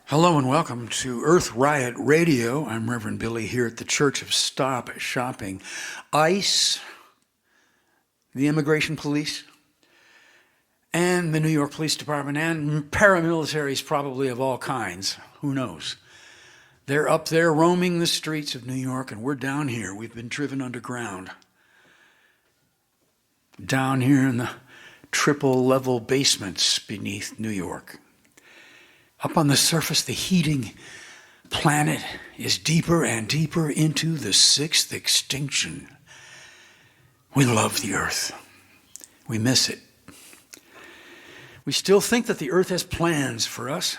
Hello and welcome to Earth Riot Radio. I'm Reverend Billy here at the Church of StopShopping. ICE, the Immigration Police, and the New York Police Department, and paramilitaries probably of all kinds. Who knows? They're up there roaming the streets of New York, and we're down here. We've been driven underground. Down here in the triple-level basements beneath New York. Up on the surface, the heating planet is deeper and deeper into the sixth extinction. We love the Earth. We miss it. We still think that the Earth has plans for us.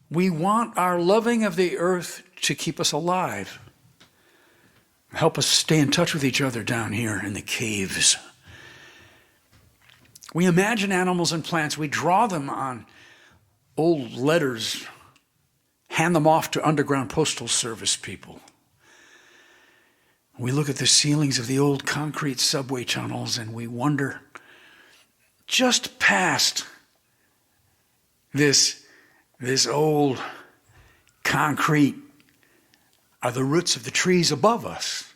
We want our loving of the Earth to keep us alive. Help us stay in touch with each other down here in the caves. We imagine animals and plants. We draw them on old letters, hand them off to underground postal service people. We look at the ceilings of the old concrete subway tunnels and we wonder, just past this old concrete are the roots of the trees above us,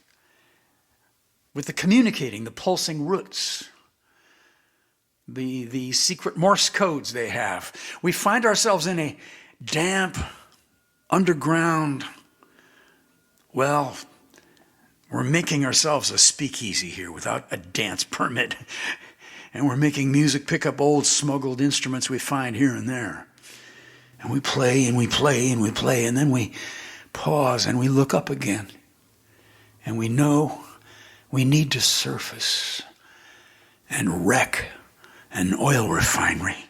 with the communicating, the pulsing roots. The secret Morse codes they have. We find ourselves in a damp, underground, well, we're making ourselves a speakeasy here without a dance permit. And we're making music pick up old smuggled instruments we find here and there. And we play and we play and we play, and then we pause and we look up again. And we know we need to surface and wreck an oil refinery.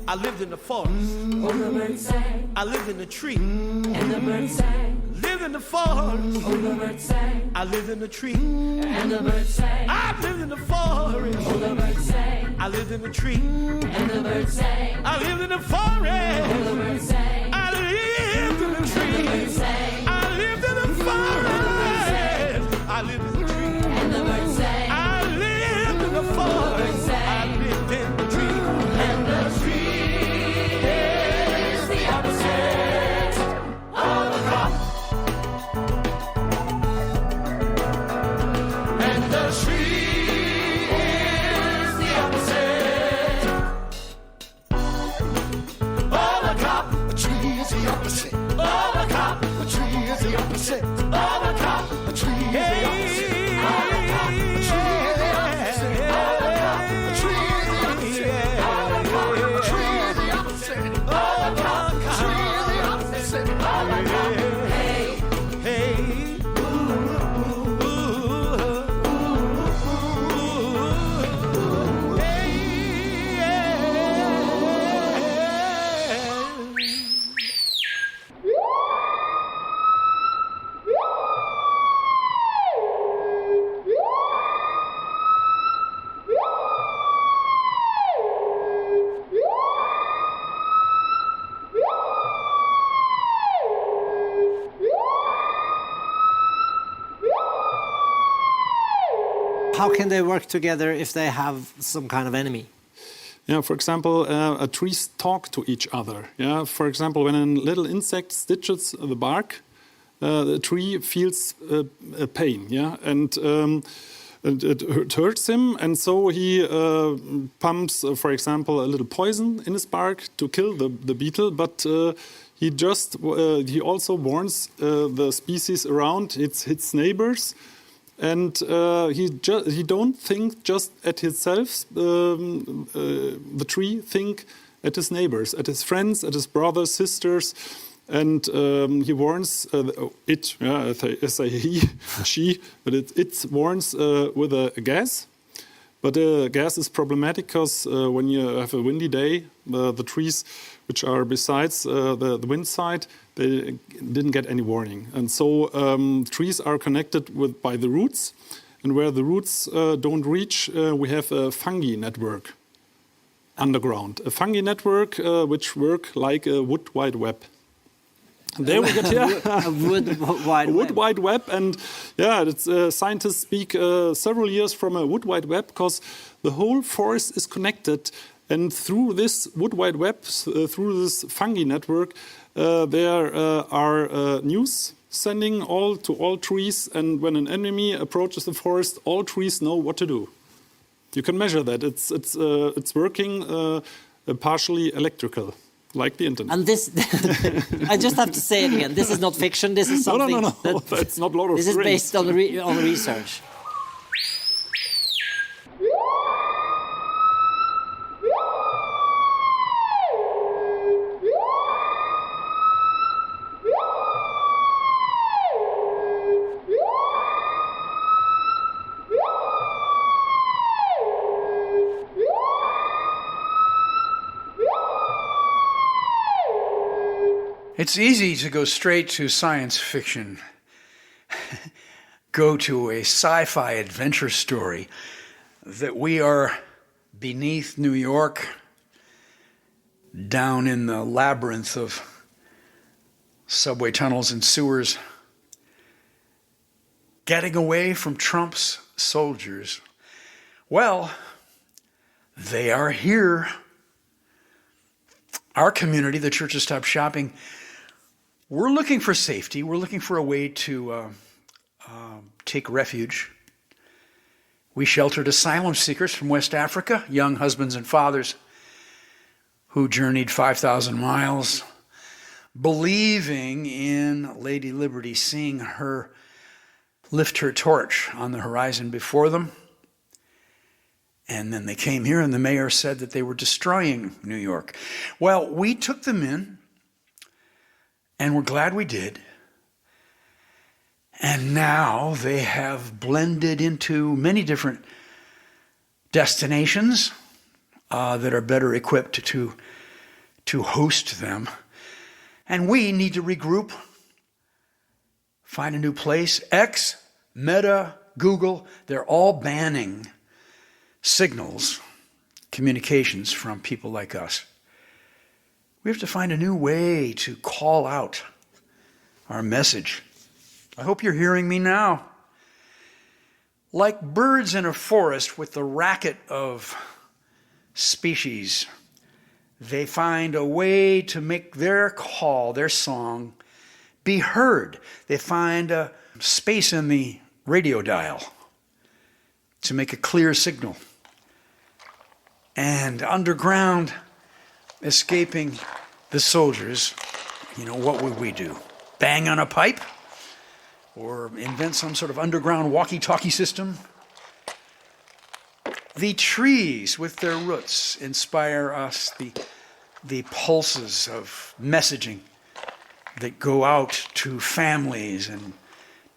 I lived in the forest. Oh, the bird sang. I lived in the tree. And the bird sang. Lived in the forest. Oh, the bird sang. I lived in the tree. And the bird sang. I lived in the forest. Oh, the bird sang. I lived in the tree. And the bird sang. I lived in the forest. Oh, the bird sang. I lived in the tree. And the bird sang. I lived in the forest. I lived in the tree. And the bird sang. I lived in the forest. I lived in the tree. And the tree is the opposite of a crop. And the tree is the opposite of a crop. A tree is the opposite Of a crop. A tree is the opposite Of a crop. A tree is the opposite Of a crop. A tree is the opposite Of a crop. A tree is the opposite Of a crop. A tree is the opposite Of a crop. A tree is the opposite Of a crop. Hey. Hey. How can they work together if they have some kind of enemy? Yeah, for example, trees talk to each other. Yeah, for example, when a little insect stitches the bark, the tree feels a pain. Yeah, and it hurts him, and so he pumps, for example, a little poison in his bark to kill the beetle. But he also warns the species around its neighbors. And he don't think just at himself. The tree think at his neighbors, at his friends, at his brothers, sisters, and he warns it. I say he, she, but it warns with a gas. But gas is problematic because when you have a windy day, the trees which are besides the wind side, they didn't get any warning. And so trees are connected by the roots. And where the roots don't reach, we have a fungi network underground. A fungi network which work like a wood wide web. And there we get A wood wide Wood web. Wide Web, and it's, scientists speak several years from a Wood Wide Web because the whole forest is connected, and through this Wood Wide Web, through this fungi network, there are news sending to all trees, and when an enemy approaches the forest, all trees know what to do. You can measure that. It's working partially electrical. Like the internet. And this, I just have to say it again. This is not fiction. This is something No. That's not Lord of This is Rings. based on on research. It's easy to go straight to science fiction. Go to a sci-fi adventure story that we are beneath New York, down in the labyrinth of subway tunnels and sewers, getting away from Trump's soldiers. Well, they are here. Our community, the Church of Stop Shopping, we're looking for safety. We're looking for a way to take refuge. We sheltered asylum seekers from West Africa, young husbands and fathers who journeyed 5,000 miles, believing in Lady Liberty, seeing her lift her torch on the horizon before them. And then they came here, and the mayor said that they were destroying New York. Well, we took them in, and we're glad we did. And now they have blended into many different destinations that are better equipped to host them. And we need to regroup, find a new place. X, Meta, Google, they're all banning signals, communications from people like us. We have to find a new way to call out our message. I hope you're hearing me now. Like birds in a forest with the racket of species, they find a way to make their call, their song, be heard. They find a space in the radio dial to make a clear signal. And underground, escaping the soldiers, what would we do? Bang on a pipe? Or invent some sort of underground walkie-talkie system? The trees with their roots inspire us, the pulses of messaging that go out to families and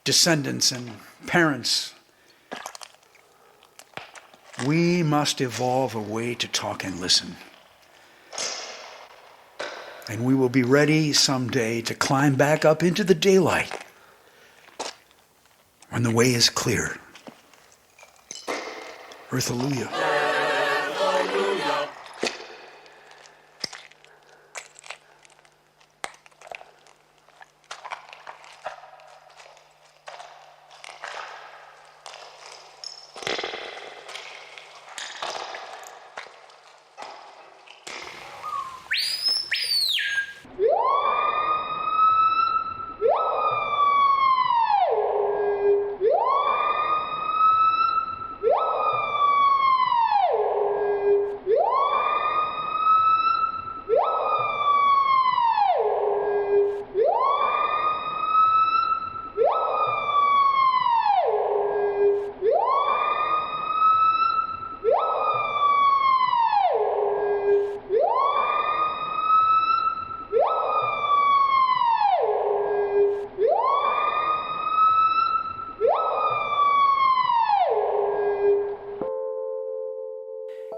descendants and parents. We must evolve a way to talk and listen. And we will be ready someday to climb back up into the daylight when the way is clear. Earth-alleluia.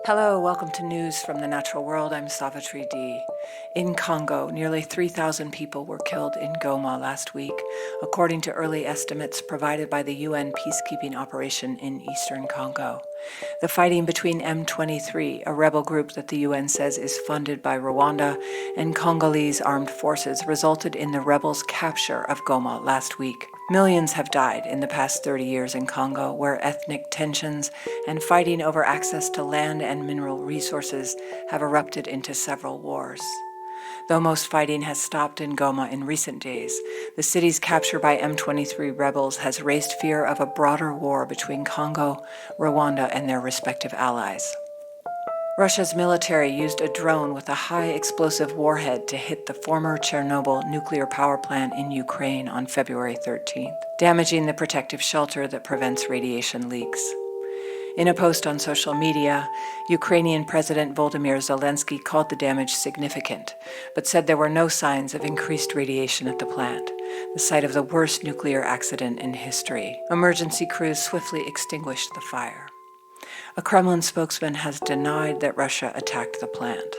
Hello, welcome to News from the Natural World. I'm Savitri D. In Congo, nearly 3,000 people were killed in Goma last week, according to early estimates provided by the UN peacekeeping operation in eastern Congo. The fighting between M23, a rebel group that the UN says is funded by Rwanda, and Congolese armed forces resulted in the rebels' capture of Goma last week. Millions have died in the past 30 years in Congo, where ethnic tensions and fighting over access to land and mineral resources have erupted into several wars. Though most fighting has stopped in Goma in recent days, the city's capture by M23 rebels has raised fear of a broader war between Congo, Rwanda, and their respective allies. Russia's military used a drone with a high-explosive warhead to hit the former Chernobyl nuclear power plant in Ukraine on February 13th, damaging the protective shelter that prevents radiation leaks. In a post on social media, Ukrainian President Volodymyr Zelensky called the damage significant, but said there were no signs of increased radiation at the plant, the site of the worst nuclear accident in history. Emergency crews swiftly extinguished the fire. A Kremlin spokesman has denied that Russia attacked the plant.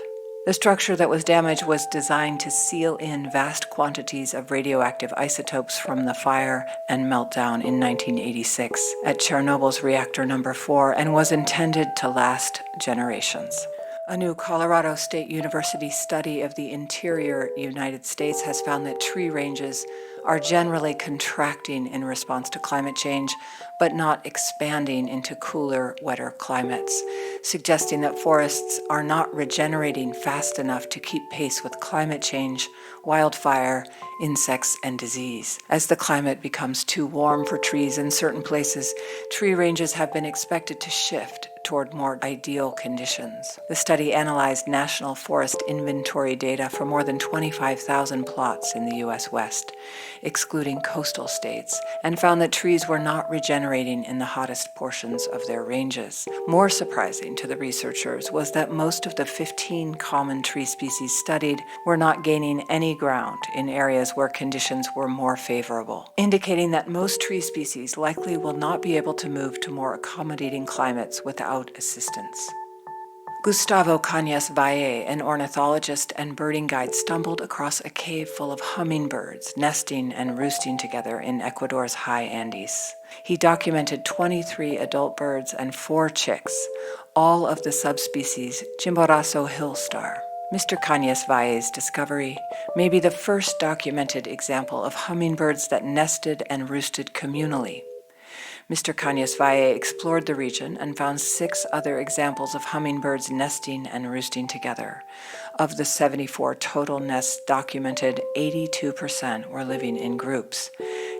The structure that was damaged was designed to seal in vast quantities of radioactive isotopes from the fire and meltdown in 1986 at Chernobyl's reactor number 4 and was intended to last generations. A new Colorado State University study of the interior United States has found that tree ranges are generally contracting in response to climate change, but not expanding into cooler, wetter climates, suggesting that forests are not regenerating fast enough to keep pace with climate change, wildfire, insects, and disease. As the climate becomes too warm for trees in certain places, tree ranges have been expected to shift toward more ideal conditions. The study analyzed national forest inventory data for more than 25,000 plots in the U.S. West, excluding coastal states, and found that trees were not regenerating in the hottest portions of their ranges. More surprising to the researchers was that most of the 15 common tree species studied were not gaining any ground in areas where conditions were more favorable, indicating that most tree species likely will not be able to move to more accommodating climates without assistance. Gustavo Cañas Valle, an ornithologist and birding guide, stumbled across a cave full of hummingbirds nesting and roosting together in Ecuador's high Andes. He documented 23 adult birds and 4 chicks, all of the subspecies Chimborazo hill star. Mr. Cañas Valle's discovery may be the first documented example of hummingbirds that nested and roosted communally. Mr. Cañas Valle explored the region and found 6 other examples of hummingbirds nesting and roosting together. Of the 74 total nests documented, 82% were living in groups.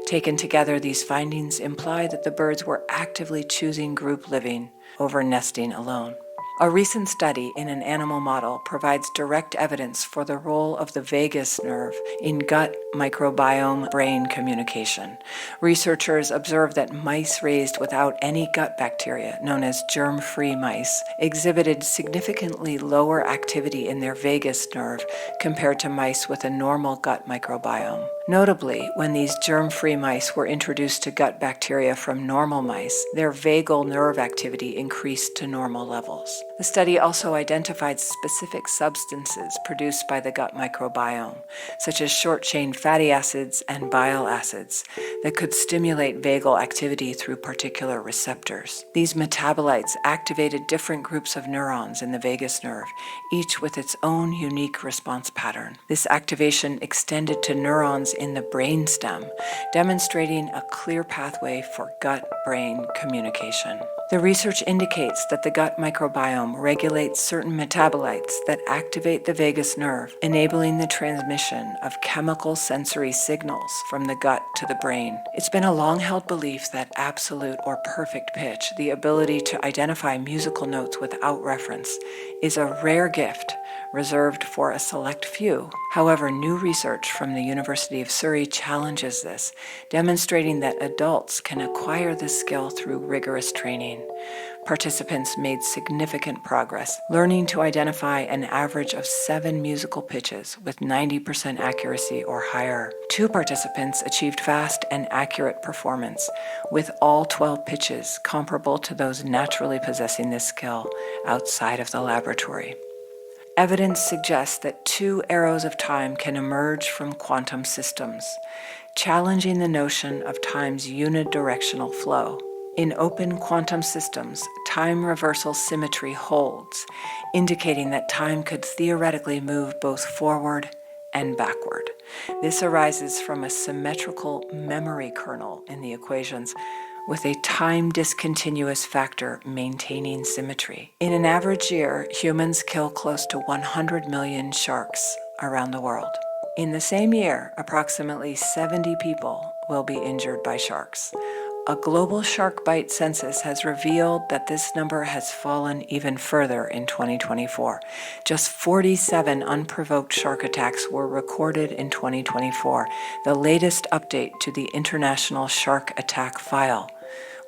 Taken together, these findings imply that the birds were actively choosing group living over nesting alone. A recent study in an animal model provides direct evidence for the role of the vagus nerve in gut microbiome brain communication. Researchers observed that mice raised without any gut bacteria, known as germ-free mice, exhibited significantly lower activity in their vagus nerve compared to mice with a normal gut microbiome. Notably, when these germ-free mice were introduced to gut bacteria from normal mice, their vagal nerve activity increased to normal levels. The study also identified specific substances produced by the gut microbiome, such as short-chain fatty acids and bile acids, that could stimulate vagal activity through particular receptors. These metabolites activated different groups of neurons in the vagus nerve, each with its own unique response pattern. This activation extended to neurons in the brainstem, demonstrating a clear pathway for gut-brain communication. The research indicates that the gut microbiome regulates certain metabolites that activate the vagus nerve, enabling the transmission of chemical sensory signals from the gut to the brain. It's been a long-held belief that absolute or perfect pitch, the ability to identify musical notes without reference, is a rare gift reserved for a select few. However, new research from the University of of Surrey challenges this, demonstrating that adults can acquire this skill through rigorous training. Participants made significant progress, learning to identify an average of 7 musical pitches with 90% accuracy or higher. 2 participants achieved fast and accurate performance, with all 12 pitches comparable to those naturally possessing this skill outside of the laboratory. Evidence suggests that 2 arrows of time can emerge from quantum systems, challenging the notion of time's unidirectional flow. In open quantum systems, time reversal symmetry holds, indicating that time could theoretically move both forward and backward. This arises from a symmetrical memory kernel in the equations, with a time discontinuous factor maintaining symmetry. In an average year, humans kill close to 100 million sharks around the world. In the same year, approximately 70 people will be injured by sharks. A global shark bite census has revealed that this number has fallen even further in 2024. Just 47 unprovoked shark attacks were recorded in 2024, the latest update to the International Shark Attack File,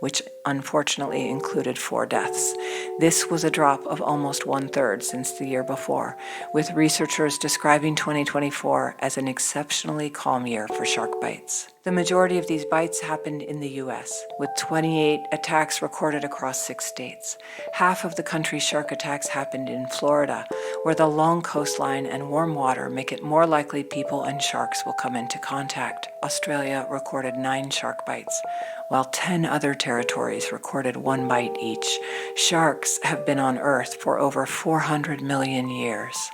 which unfortunately included 4 deaths. This was a drop of almost 1/3 since the year before, with researchers describing 2024 as an exceptionally calm year for shark bites. The majority of these bites happened in the US, with 28 attacks recorded across 6 states. Half of the country's shark attacks happened in Florida, where the long coastline and warm water make it more likely people and sharks will come into contact. Australia recorded 9 shark bites, while 10 other territories recorded 1 bite each. Sharks have been on Earth for over 400 million years.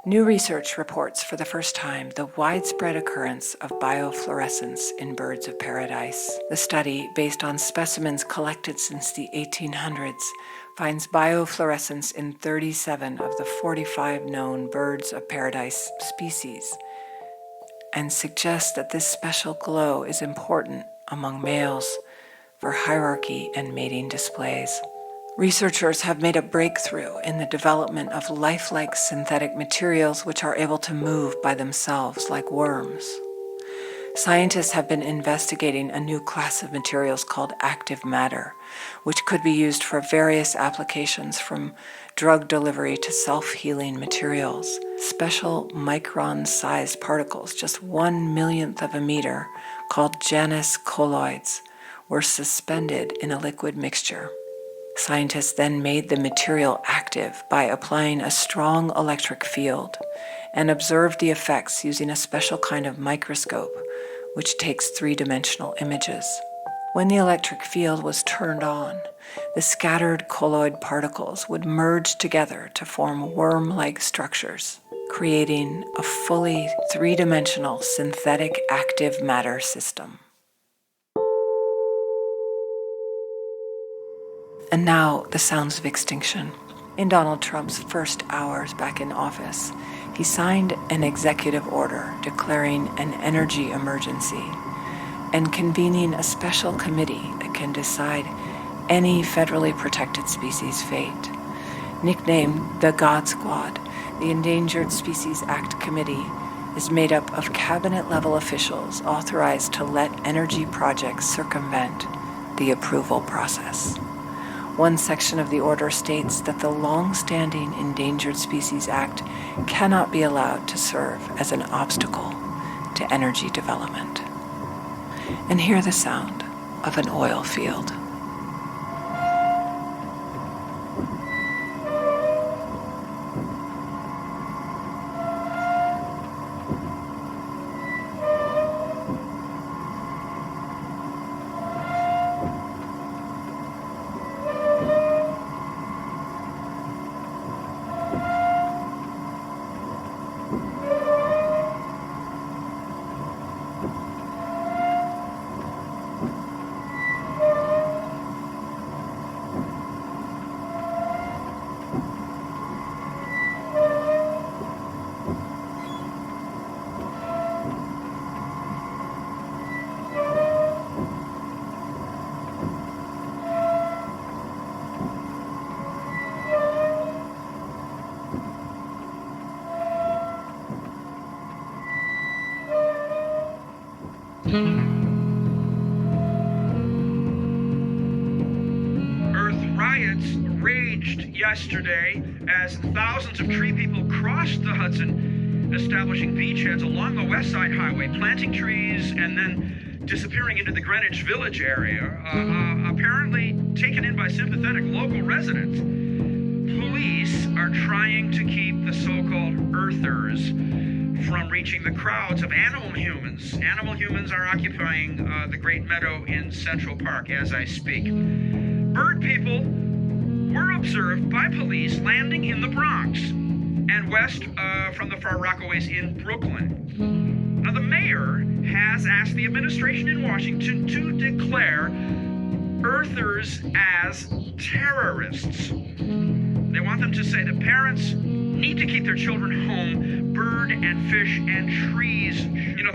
New research reports for the first time the widespread occurrence of biofluorescence in birds of paradise. The study, based on specimens collected since the 1800s, finds biofluorescence in 37 of the 45 known birds of paradise species, and suggests that this special glow is important among males for hierarchy and mating displays. Researchers have made a breakthrough in the development of lifelike synthetic materials which are able to move by themselves like worms. Scientists have been investigating a new class of materials called active matter, which could be used for various applications from drug delivery to self-healing materials. Special micron-sized particles, just 1/1,000,000th of a meter, called Janus colloids, were suspended in a liquid mixture. Scientists then made the material active by applying a strong electric field and observed the effects using a special kind of microscope, which takes 3-dimensional images. When the electric field was turned on, the scattered colloid particles would merge together to form worm-like structures, creating a fully 3-dimensional synthetic active matter system. And now, the sounds of extinction. In Donald Trump's first hours back in office, he signed an executive order declaring an energy emergency and convening a special committee that can decide any federally protected species' fate. Nicknamed the God Squad, the Endangered Species Act Committee is made up of cabinet-level officials authorized to let energy projects circumvent the approval process. One section of the order states that the long-standing Endangered Species Act cannot be allowed to serve as an obstacle to energy development. And hear the sound of an oil field. Earth riots raged yesterday as thousands of tree people crossed the Hudson, establishing beachheads along the West Side Highway, planting trees and then disappearing into the Greenwich Village area, apparently taken in by sympathetic local residents. Police are trying to keep the so-called earthers from reaching the crowds of animal humans. Animal humans are occupying the Great Meadow in Central Park as I speak. Bird people were observed by police landing in the Bronx and west from the Far Rockaways in Brooklyn. Now, the mayor has asked the administration in Washington to declare earthers as terrorists. They want them to say that parents need to keep their children home, bird and fish and trees. You know,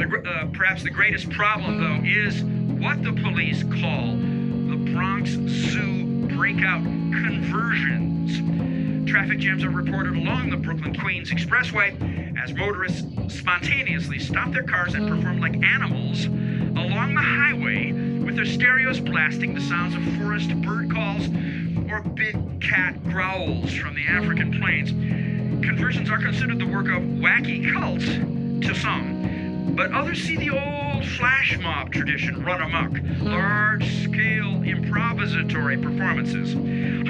perhaps the greatest problem, though, is what the police call the Bronx Zoo breakout conversions. Traffic jams are reported along the Brooklyn-Queens Expressway as motorists spontaneously stop their cars and perform like animals along the highway with their stereos blasting the sounds of forest bird calls or big cat growls from the African plains. Conversions are considered the work of wacky cults to some, but others see the old flash mob tradition run amok. Large-scale improvisatory performances.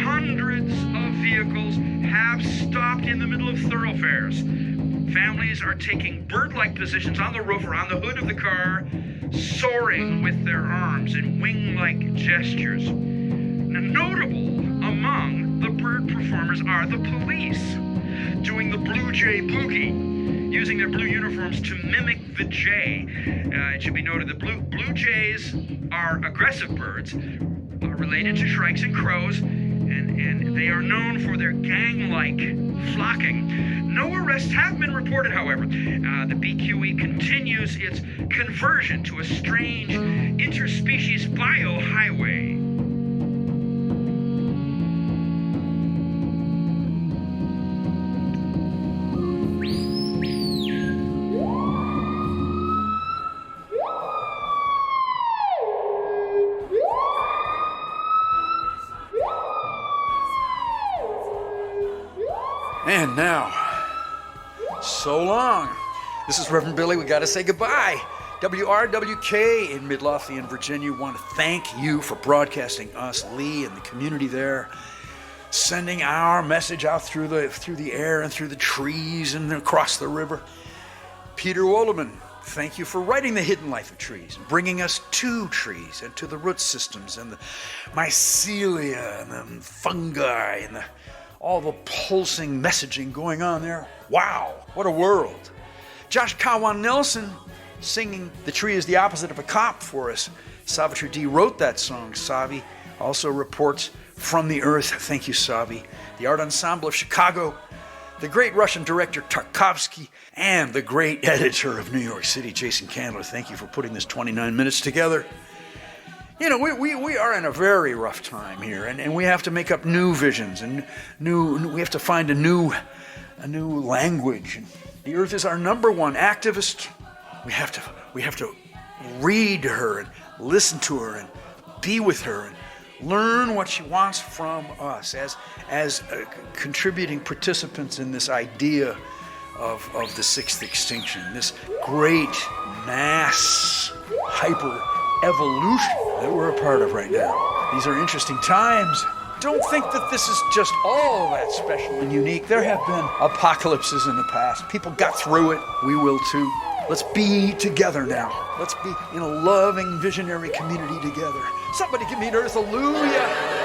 Hundreds of vehicles have stopped in the middle of thoroughfares. Families are taking bird-like positions on the roof or on the hood of the car, soaring with their arms in wing-like gestures. Now, notable among the bird performers are the police, doing the Blue Jay Boogie, using their blue uniforms to mimic the jay. It should be noted that blue jays are aggressive birds, related to shrikes and crows, and they are known for their gang-like flocking. No arrests have been reported, however. The BQE continues its conversion to a strange interspecies biohighway. And now, so long. This is Reverend Billy. We got to say goodbye. WRWK in Midlothian, Virginia. Want to thank you for broadcasting us, Lee, and the community there, sending our message out through the air and through the trees and across the river. Peter Wolleman, thank you for writing The Hidden Life of Trees and bringing us to trees and to the root systems and the mycelia and the fungi and all the pulsing messaging going on there. Wow, what a world. Josh Kawan Nelson singing The Tree is the Opposite of a Cop for us. Savitri D wrote that song. Savi also reports from the earth. Thank you, Savi. The Art Ensemble of Chicago, the great Russian director Tarkovsky, and the great editor of New York City, Jason Candler. Thank you for putting this 29 minutes together. You know, we are in a very rough time here, and we have to make up new visions, and we have to find a new language. The earth is our number one activist. We have to read her and listen to her and be with her and learn what she wants from us as contributing participants in this idea of the sixth extinction, this great mass hyper evolution that we're a part of right now. These are interesting times. Don't think that this is just all that special and unique. There have been apocalypses in the past. People got through it. We will too. Let's be together now. Let's be in a loving, visionary community together. Somebody give me an earth hallelujah.